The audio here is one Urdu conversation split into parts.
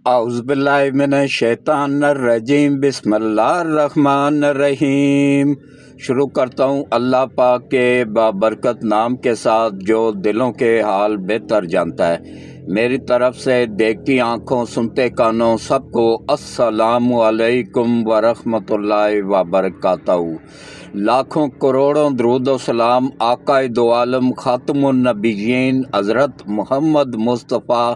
اعوذ باللہ من الشیطان الرجیم بسم اللہ الرحمن الرحیم۔ شروع کرتا ہوں اللہ پاک کے بابرکت نام کے ساتھ جو دلوں کے حال بہتر جانتا ہے۔ میری طرف سے دیکھتی آنکھوں سنتے کانوں سب کو السلام علیکم ورحمۃ اللہ وبرکاتہ۔ لاکھوں کروڑوں درود و سلام آقا دو عالم خاتم النبیین حضرت محمد مصطفیٰ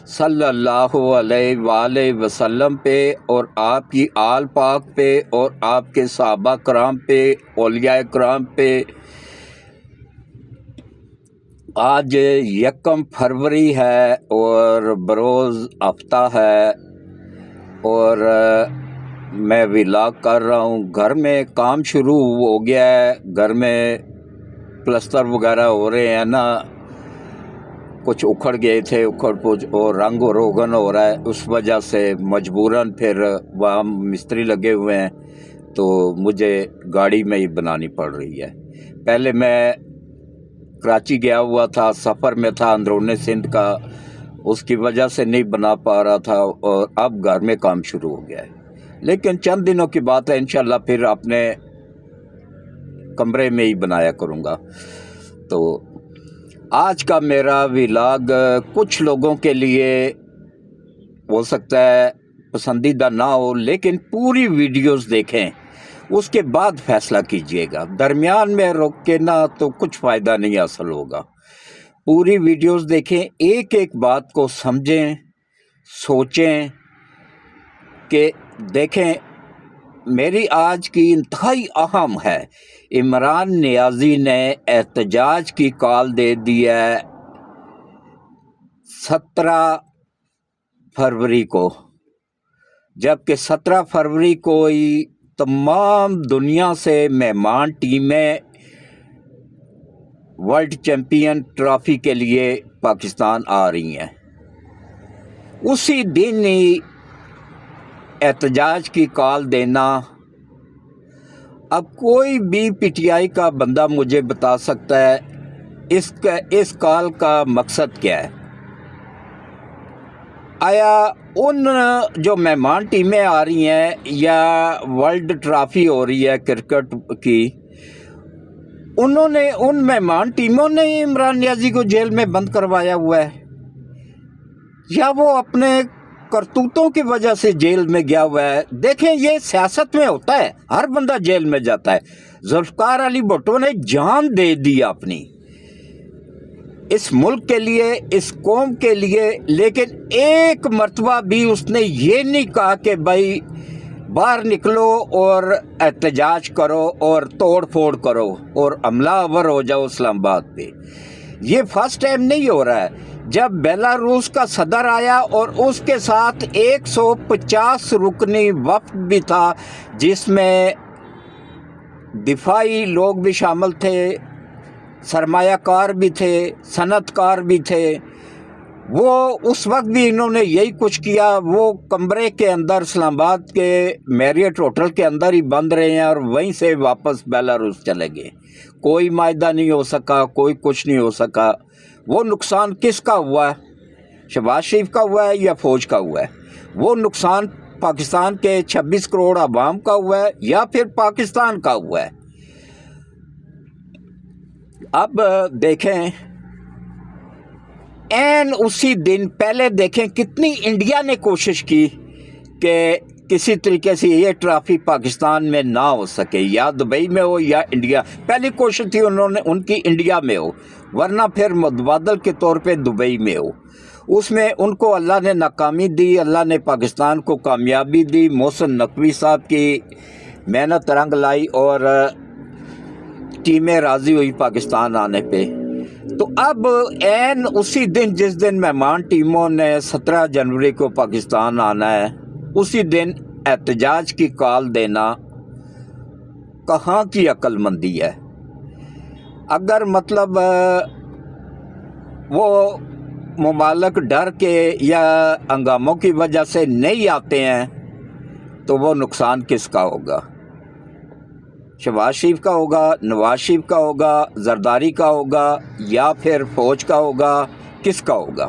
صلی اللہ علیہ وآلہ وسلم پہ اور آپ کی آل پاک پہ اور آپ کے صحابہ کرام پہ، اولیاء کرام پہ۔ آج 1 فروری ہے اور بروز ہفتہ ہے اور میں ولاگ کر رہا ہوں۔ گھر میں کام شروع ہو گیا ہے، گھر میں پلستر وغیرہ ہو رہے ہیں نا، کچھ اکھڑ گئے تھے، اکھڑ پچھ اور رنگ و روغن ہو رہا ہے، اس وجہ سے مجبوراً پھر وہاں مستری لگے ہوئے ہیں تو مجھے گاڑی میں ہی بنانی پڑ رہی ہے۔ پہلے میں کراچی گیا ہوا تھا، سفر میں تھا اندرون سندھ کا، اس کی وجہ سے نہیں بنا پا رہا تھا اور اب گھر میں کام شروع ہو گیا ہے، لیکن چند دنوں کی بات ہے، انشاءاللہ پھر اپنے کمرے میں ہی بنایا کروں گا۔ تو آج کا میرا ولاگ کچھ لوگوں کے لیے ہو سکتا ہے پسندیدہ نہ ہو، لیکن پوری ویڈیوز دیکھیں، اس کے بعد فیصلہ کیجئے گا۔ درمیان میں روک کے نہ تو کچھ فائدہ نہیں حاصل ہوگا۔ پوری ویڈیوز دیکھیں، ایک ایک بات کو سمجھیں، سوچیں کہ دیکھیں میری آج کی انتہائی اہم ہے۔ عمران نیازی نے احتجاج کی کال دے دی ہے 17 فروری کو، جبکہ 17 فروری کو ہی تمام دنیا سے مہمان ٹیمیں ورلڈ چیمپئن ٹرافی کے لیے پاکستان آ رہی ہیں۔ اسی دن ہی احتجاج کی کال دینا، اب کوئی بھی پی ٹی آئی کا بندہ مجھے بتا سکتا ہے اس کال کا مقصد کیا ہے؟ آیا ان جو مہمان ٹیمیں آ رہی ہیں یا ورلڈ ٹرافی ہو رہی ہے کرکٹ کی، انہوں نے ان مہمان ٹیموں نے عمران نیازی کو جیل میں بند کروایا ہوا ہے، یا وہ اپنے کرتوتوں کی وجہ سے جیل میں گیا ہوا ہے؟ دیکھیں یہ سیاست میں ہوتا ہے، ہر بندہ جیل میں جاتا ہے۔ ذوالفقار علی بھٹو نے جان دے دی اپنی اس ملک کے لیے، اس قوم کے لیے، لیکن ایک مرتبہ بھی اس نے یہ نہیں کہا کہ بھائی باہر نکلو اور احتجاج کرو اور توڑ پھوڑ کرو اور حملہ آور ہو جاؤ اسلام آباد پہ۔ یہ فرسٹ ٹائم نہیں ہو رہا ہے۔ جب بیلاروس کا صدر آیا اور اس کے ساتھ 150 رکنی وفد بھی تھا، جس میں دفاعی لوگ بھی شامل تھے، سرمایہ کار بھی تھے، صنعت کار بھی تھے، وہ اس وقت بھی انہوں نے یہی کچھ کیا۔ وہ کمرے کے اندر اسلام آباد کے میریٹ ہوٹل کے اندر ہی بند رہے ہیں اور وہیں سے واپس بیلاروس چلے گئے۔ کوئی معاہدہ نہیں ہو سکا، کوئی کچھ نہیں ہو سکا۔ وہ نقصان کس کا ہوا ہے؟ شہباز شریف کا ہوا ہے یا فوج کا ہوا ہے؟ وہ نقصان پاکستان کے 26 کروڑ عوام کا ہوا ہے یا پھر پاکستان کا ہوا ہے؟ اب دیکھیں اسی دن پہلے دیکھیں کتنی انڈیا نے کوشش کی کہ کسی طریقے سے یہ ٹرافی پاکستان میں نہ ہو سکے، یا دبئی میں ہو یا انڈیا۔ پہلی کوشش تھی ان کی انڈیا میں ہو، ورنہ پھر متبادل کے طور پہ دبئی میں ہو۔ اس میں ان کو اللہ نے ناکامی دی، اللہ نے پاکستان کو کامیابی دی۔ محسن نقوی صاحب کی محنت رنگ لائی اور ٹیمیں راضی ہوئی پاکستان آنے پہ۔ تو اب اسی دن جس دن مہمان ٹیموں نے 17 جنوری کو پاکستان آنا ہے، اسی دن احتجاج کی کال دینا کہاں کی عقل مندی ہے؟ اگر مطلب وہ ممالک ڈر کے یا ہنگاموں کی وجہ سے نہیں آتے ہیں تو وہ نقصان کس کا ہوگا؟ شہباز شریف کا ہوگا، نواز شریف کا ہوگا، زرداری کا ہوگا، یا پھر فوج کا ہوگا؟ کس کا ہوگا؟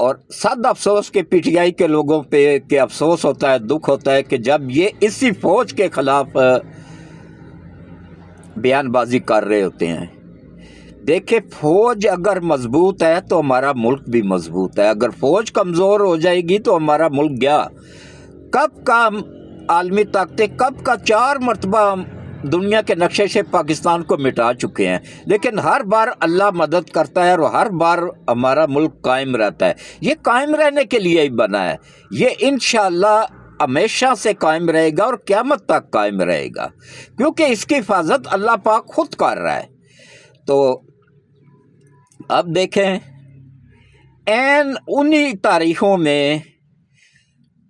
اور صد افسوس کے پی ٹی آئی کے لوگوں پہ کہ افسوس ہوتا ہے، دکھ ہوتا ہے کہ جب یہ اسی فوج کے خلاف بیان بازی کر رہے ہوتے ہیں۔ دیکھیں، فوج اگر مضبوط ہے تو ہمارا ملک بھی مضبوط ہے، اگر فوج کمزور ہو جائے گی تو ہمارا ملک گیا۔ کب کا عالمی طاقتیں کب کا 4 مرتبہ دنیا کے نقشے سے پاکستان کو مٹا چکے ہیں، لیکن ہر بار اللہ مدد کرتا ہے اور ہر بار ہمارا ملک قائم رہتا ہے۔ یہ قائم رہنے کے لیے ہی بنا ہے، یہ انشاءاللہ ہمیشہ سے قائم رہے گا اور قیامت تک قائم رہے گا، کیونکہ اس کی حفاظت اللہ پاک خود کر رہا ہے۔ تو اب دیکھیں، این انہی تاریخوں میں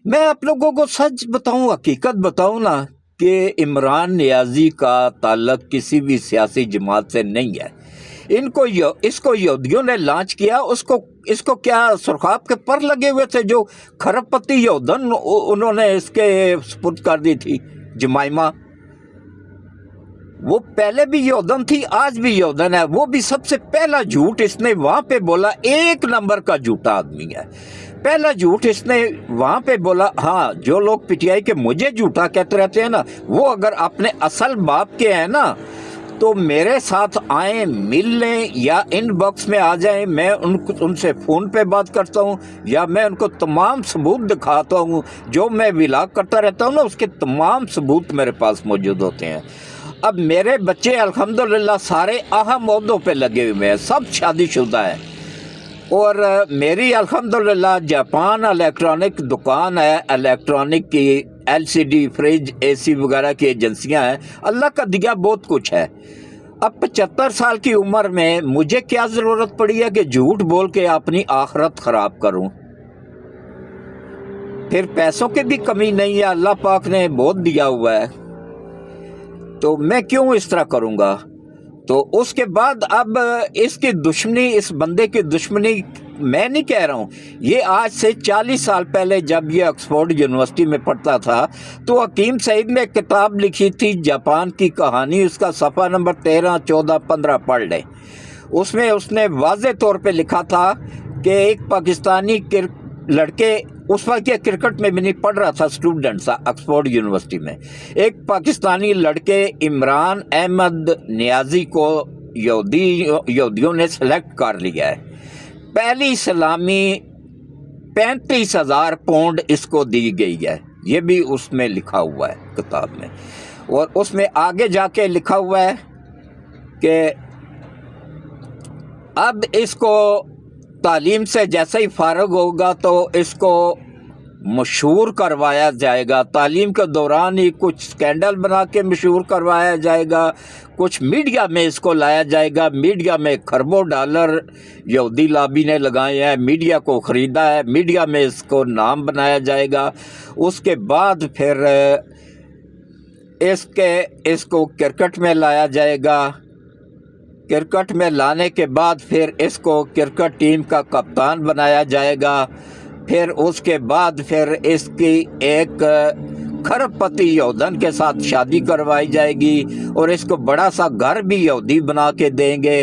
میں آپ لوگوں کو سچ بتاؤں، حقیقت بتاؤں نا، کہ عمران نیازی کا تعلق کسی بھی سیاسی جماعت سے نہیں ہے۔ اس کو یہودیوں نے لانچ کیا، اس کو کیا سرخاب کے پر لگے ہوئے تھے جو کھرب پتی یہودن انہوں نے اس کے سپرد کر دی تھی، جمائمہ۔ وہ پہلے بھی یہودن تھی، آج بھی یہودن ہے۔ وہ بھی سب سے پہلا جھوٹ اس نے وہاں پہ بولا، 1 نمبر کا جھوٹا آدمی ہے۔ پہلا جھوٹ اس نے وہاں پہ بولا۔ ہاں، جو لوگ پی ٹی آئی کے مجھے جھوٹا کہتے رہتے ہیں نا، وہ اگر اپنے اصل باپ کے ہیں نا تو میرے ساتھ آئیں، مل لیں، یا ان باکس میں آ جائیں، میں ان سے فون پہ بات کرتا ہوں، یا میں ان کو تمام ثبوت دکھاتا ہوں۔ جو میں ولاگ کرتا رہتا ہوں نا، اس کے تمام ثبوت میرے پاس موجود ہوتے ہیں۔ اب میرے بچے الحمدللہ سارے اہم عہدوں پہ لگے ہوئے ہیں، سب شادی شدہ ہیں، اور میری الحمدللہ جاپان الیکٹرانک دکان ہے، الیکٹرانک کی LCD فریج AC وغیرہ کی ایجنسیاں ہیں۔ اللہ کا دیا بہت کچھ ہے۔ اب 75 سال کی عمر میں مجھے کیا ضرورت پڑی ہے کہ جھوٹ بول کے اپنی آخرت خراب کروں؟ پھر پیسوں کی بھی کمی نہیں ہے، اللہ پاک نے بہت دیا ہوا ہے، تو میں کیوں اس طرح کروں گا؟ تو اس کے بعد اب اس کی دشمنی، اس بندے کی دشمنی میں نہیں کہہ رہا ہوں، یہ آج سے 40 سال پہلے جب یہ آکسفورڈ یونیورسٹی میں پڑھتا تھا تو حکیم سعید نے کتاب لکھی تھی جاپان کی کہانی، اس کا صفحہ نمبر 13، 14، 15 پڑھ لیں۔ اس میں اس نے واضح طور پہ لکھا تھا کہ ایک پاکستانی لڑکے، اس وقت یہ کرکٹ میں بھی نہیں پڑھ رہا تھا، اسٹوڈنٹ تھا آکسفورڈ یونیورسٹی میں، ایک پاکستانی لڑکے عمران احمد نیازی کو یہودیوں نے سلیکٹ کر لیا ہے۔ پہلی سلامی 35,000 پاؤنڈ اس کو دی گئی ہے، یہ بھی اس میں لکھا ہوا ہے کتاب میں۔ اور اس میں آگے جا کے لکھا ہوا ہے کہ اب اس کو تعلیم سے جیسے ہی فارغ ہوگا تو اس کو مشہور کروایا جائے گا، تعلیم کے دوران ہی کچھ سکینڈل بنا کے مشہور کروایا جائے گا، کچھ میڈیا میں اس کو لایا جائے گا، میڈیا میں کھربوں ڈالر یہودی لابی نے لگائے ہیں، میڈیا کو خریدا ہے، میڈیا میں اس کو نام بنایا جائے گا۔ اس کے بعد پھر اس کو کرکٹ میں لایا جائے گا، کرکٹ میں لانے کے بعد پھر اس کو کرکٹ ٹیم کا کپتان بنایا جائے گا، پھر اس کے بعد پھر اس کی ایک کھرب پتی یہودن کے ساتھ شادی کروائی جائے گی اور اس کو بڑا سا گھر بھی یہودی بنا کے دیں گے،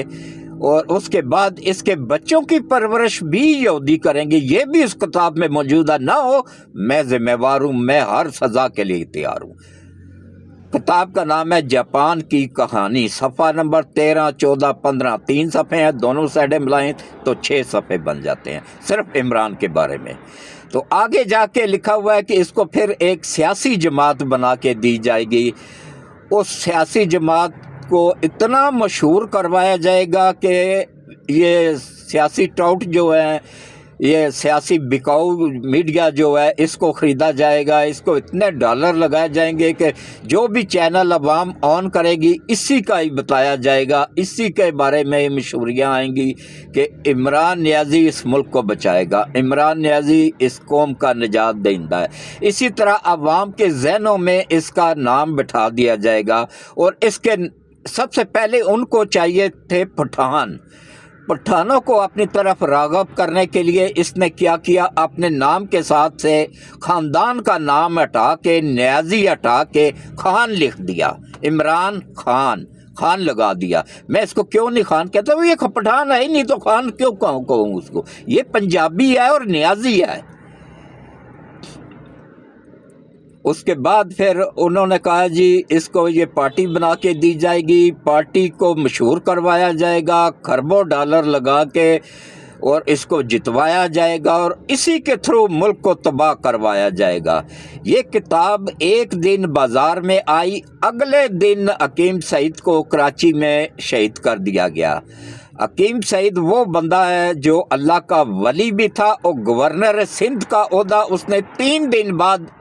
اور اس کے بعد اس کے بچوں کی پرورش بھی یہودی کریں گے۔ یہ بھی اس کتاب میں موجود ہے، نہ ہو میں ذمہ وار ہوں، میں ہر سزا کے لیے تیار ہوں۔ کتاب کا نام ہے جاپان کی کہانی، صفحہ نمبر 13، 14، 15، 3 صفحے ہیں، دونوں سائڈیں ملائیں تو 6 صفحے بن جاتے ہیں صرف عمران کے بارے میں۔ تو آگے جا کے لکھا ہوا ہے کہ اس کو پھر ایک سیاسی جماعت بنا کے دی جائے گی، اس سیاسی جماعت کو اتنا مشہور کروایا جائے گا کہ یہ سیاسی ٹاؤٹ جو ہے، یہ سیاسی بکاؤ میڈیا جو ہے، اس کو خریدا جائے گا، اس کو اتنے ڈالر لگائے جائیں گے کہ جو بھی چینل عوام آن کرے گی اسی کا ہی بتایا جائے گا، اسی کے بارے میں مشہوریاں آئیں گی کہ عمران نیازی اس ملک کو بچائے گا، عمران نیازی اس قوم کا نجات دہندہ ہے۔ اسی طرح عوام کے ذہنوں میں اس کا نام بٹھا دیا جائے گا۔ اور اس کے سب سے پہلے ان کو چاہیے تھے پٹھانوں کو اپنی طرف راغب کرنے کے لیے اس نے کیا کیا، اپنے نام کے ساتھ سے خاندان کا نام ہٹا کے، نیازی ہٹا کے خان لکھ دیا، عمران خان، خان لگا دیا. میں اس کو کیوں نہیں خان کہتا ہوں, یہ پٹھان ہے ہی نہیں تو خان کیوں کہوں اس کو. یہ پنجابی ہے اور نیازی ہے. اس کے بعد پھر انہوں نے کہا جی اس کو یہ پارٹی بنا کے دی جائے گی, پارٹی کو مشہور کروایا جائے گا, کھربوں ڈالر لگا کے اور اس کو جتوایا جائے گا اور اسی کے تھرو ملک کو تباہ کروایا جائے گا. یہ کتاب ایک دن بازار میں آئی, اگلے دن حکیم سعید کو کراچی میں شہید کر دیا گیا. حکیم سعید وہ بندہ ہے جو اللہ کا ولی بھی تھا اور گورنر سندھ کا عہدہ اس نے 3 دن بعد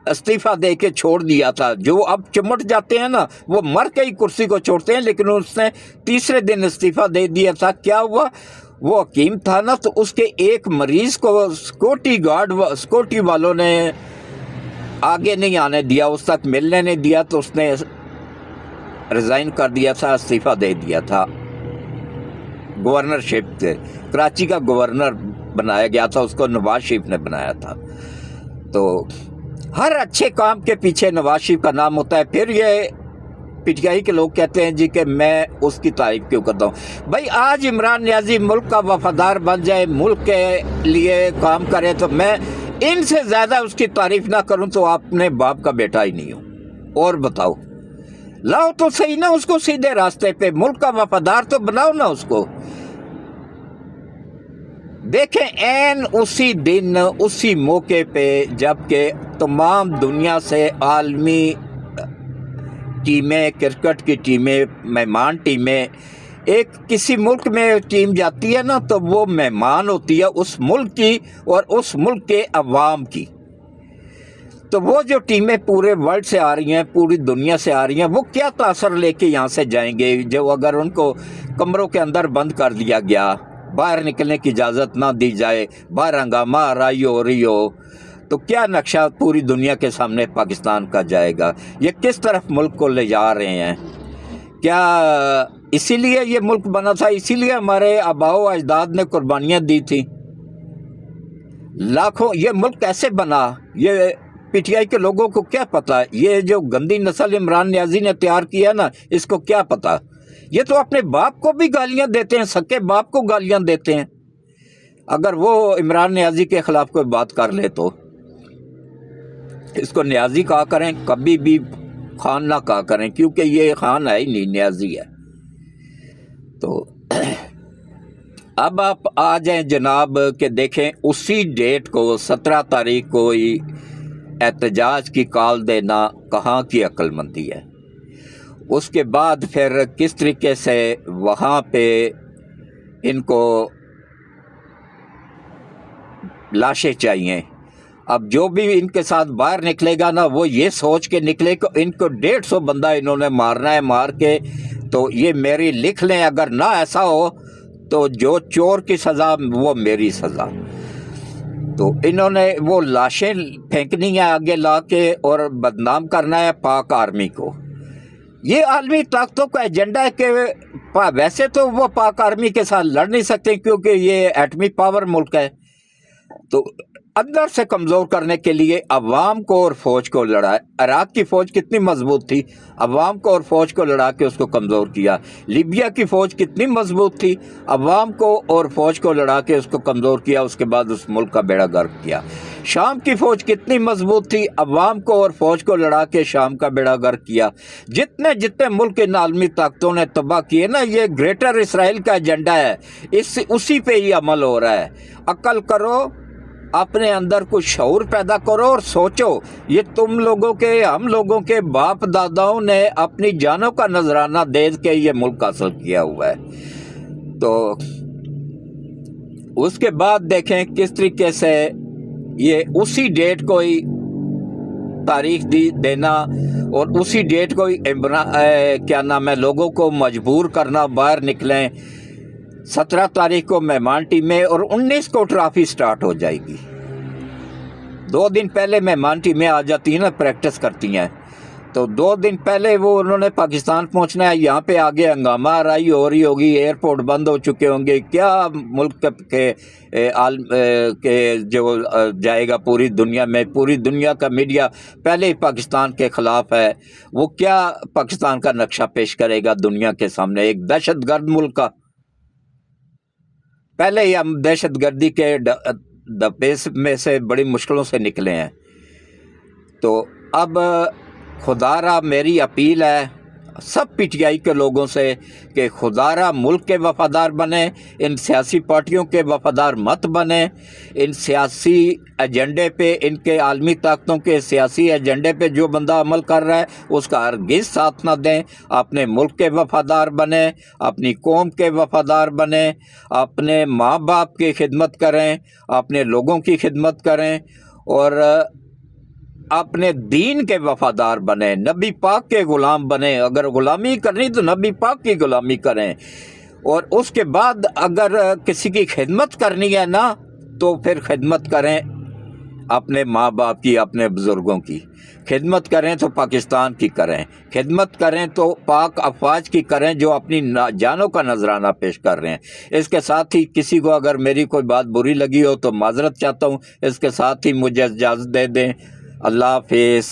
استعفیٰ دے کے چھوڑ دیا تھا. جو اب چمٹ جاتے ہیں نا وہ مر کے ہی کرسی کو چھوڑتے ہیں, لیکن اس نے تیسرے دن استعفیٰ دے دیا تھا. کیا ہوا, وہ حکیم تھا نا تو اس کے ایک مریض کو سیکورٹی والوں نے آگے نہیں آنے دیا, اس تک ملنے نہیں دیا, تو اس نے ریزائن کر دیا تھا, استعفیٰ دے دیا تھا گورنرشپ سے. کراچی کا گورنر بنایا گیا تھا, اس کو نواز شریف نے بنایا تھا. تو ہر اچھے کام کے پیچھے نواز شریف کا نام ہوتا ہے. پھر یہ پی ٹی آئی کے لوگ کہتے ہیں جی کہ میں اس کی تعریف کیوں کرتا ہوں. بھائی آج عمران نیازی ملک کا وفادار بن جائے, ملک کے لیے کام کرے, تو میں ان سے زیادہ اس کی تعریف نہ کروں تو آپ نے باپ کا بیٹا ہی نہیں ہوں. اور بتاؤ, لاؤ تو صحیح نا اس کو سیدھے راستے پہ, ملک کا وفادار تو بناؤ نا اس کو. دیکھیں عین اسی دن اسی موقع پہ جب کہ تمام دنیا سے عالمی ٹیمیں, کرکٹ کی ٹیمیں, مہمان ٹیمیں, ایک کسی ملک میں ٹیم جاتی ہے نا تو وہ مہمان ہوتی ہے اس ملک کی اور اس ملک کے عوام کی. تو وہ جو ٹیمیں پورے ورلڈ سے آ رہی ہیں, پوری دنیا سے آ رہی ہیں, وہ کیا تاثر لے کے یہاں سے جائیں گے جو اگر ان کو کمروں کے اندر بند کر دیا گیا, باہر نکلنے کی اجازت نہ دی جائے, باہر ہنگامہ آرائی ہو رہی ہو, تو کیا نقشہ پوری دنیا کے سامنے پاکستان کا جائے گا. یہ کس طرف ملک کو لے جا رہے ہیں. کیا اسی لیے یہ ملک بنا تھا, اسی لیے ہمارے آباء و اجداد نے قربانیاں دی تھیں لاکھوں. یہ ملک کیسے بنا یہ پی ٹی آئی کے لوگوں کو کیا پتا. یہ جو گندی نسل عمران نیازی نے تیار کیا نا, اس کو کیا پتا. یہ تو اپنے باپ کو بھی گالیاں دیتے ہیں, سکے باپ کو گالیاں دیتے ہیں. اگر وہ عمران نیازی کے خلاف کوئی بات کر لے تو اس کو نیازی کہا کریں, کبھی بھی خان نہ کہا کریں, کیونکہ یہ خان ہے ہی نہیں, نیازی ہے. تو اب آپ آ جائیں جناب کہ دیکھیں اسی ڈیٹ کو 17 تاریخ کو ہی احتجاج کی کال دینا کہاں کی عقل مندی ہے. اس کے بعد پھر کس طریقے سے وہاں پہ ان کو لاشیں چاہیے. اب جو بھی ان کے ساتھ باہر نکلے گا نا وہ یہ سوچ کے نکلے کہ ان کو 150 بندہ انہوں نے مارنا ہے, مار کے تو یہ میری لکھ لیں, اگر نہ ایسا ہو تو جو چور کی سزا وہ میری سزا. تو انہوں نے وہ لاشیں پھینکنی ہے آگے لا کے اور بدنام کرنا ہے پاک آرمی کو. یہ عالمی طاقتوں کا ایجنڈا ہے کہ ویسے تو وہ پاک آرمی کے ساتھ لڑ نہیں سکتے کیونکہ یہ ایٹمی پاور ملک ہے, تو اندر سے کمزور کرنے کے لیے عوام کو اور فوج کو لڑا. عراق کی فوج کتنی مضبوط تھی, عوام کو اور فوج کو لڑا کے اس کو کمزور کیا. لیبیا کی فوج کتنی مضبوط تھی, عوام کو اور فوج کو لڑا کے اس کو کمزور کیا, اس کے بعد اس ملک کا بیڑا غرق کیا. شام کی فوج کتنی مضبوط تھی, عوام کو اور فوج کو لڑا کے شام کا بیڑا غرق کیا. جتنے ملک ان عالمی طاقتوں نے تباہ کیے نا, یہ گریٹر اسرائیل کا ایجنڈا ہے, اسی پہ ہی عمل ہو رہا ہے. عقل کرو, اپنے اندر کچھ شعور پیدا کرو اور سوچو. یہ تم لوگوں کے, ہم لوگوں کے باپ داداؤں نے اپنی جانوں کا نذرانہ دے کے یہ ملک حاصل کیا ہوا ہے. تو اس کے بعد دیکھیں کس طریقے سے یہ اسی ڈیٹ کو ہی تاریخ دینا اور اسی ڈیٹ کو ہی کیا نام ہے لوگوں کو مجبور کرنا باہر نکلیں. 17 تاریخ کو مہمان ٹیمیں اور 19 کو ٹرافی سٹارٹ ہو جائے گی. 2 دن پہلے مہمان ٹیمیں آ جاتی ہیں نا, پریکٹس کرتی ہیں, تو 2 دن پہلے وہ انہوں نے پاکستان پہنچنا ہے، یہاں پہ آگے ہنگامہ آرائی ہو رہی ہوگی، ایئرپورٹ بند ہو چکے ہوں گے، کیا ملک کے جو جائے گا پوری دنیا میں، پوری دنیا کا میڈیا پہلے ہی پاکستان کے خلاف ہے، وہ کیا پاکستان کا نقشہ پیش کرے گا دنیا کے سامنے؟ ایک دہشت گرد ملک کا، پہلے ہی ہم دہشت گردی کے دپیس میں سے بڑی مشکلوں سے نکلے ہیں۔ تو اب خدا را میری اپیل ہے سب پی ٹی آئی کے لوگوں سے کہ خدا را ملک کے وفادار بنیں، ان سیاسی پارٹیوں کے وفادار مت بنیں، ان سیاسی ایجنڈے پہ، ان کے عالمی طاقتوں کے سیاسی ایجنڈے پہ جو بندہ عمل کر رہا ہے اس کا ہرگز ساتھ نہ دیں، اپنے ملک کے وفادار بنیں، اپنی قوم کے وفادار بنیں، اپنے ماں باپ کی خدمت کریں، اپنے لوگوں کی خدمت کریں، اور اپنے دین کے وفادار بنیں، نبی پاک کے غلام بنیں۔ اگر غلامی کرنی تو نبی پاک کی غلامی کریں، اور اس کے بعد اگر کسی کی خدمت کرنی ہے نا تو پھر خدمت کریں اپنے ماں باپ کی، اپنے بزرگوں کی خدمت کریں تو پاکستان کی کریں، خدمت کریں تو پاک افواج کی کریں جو اپنی جانوں کا نذرانہ پیش کر رہے ہیں۔ اس کے ساتھ ہی کسی کو اگر میری کوئی بات بری لگی ہو تو معذرت چاہتا ہوں، اس کے ساتھ ہی مجھے اجازت دے دیں۔ اللہ حافظ۔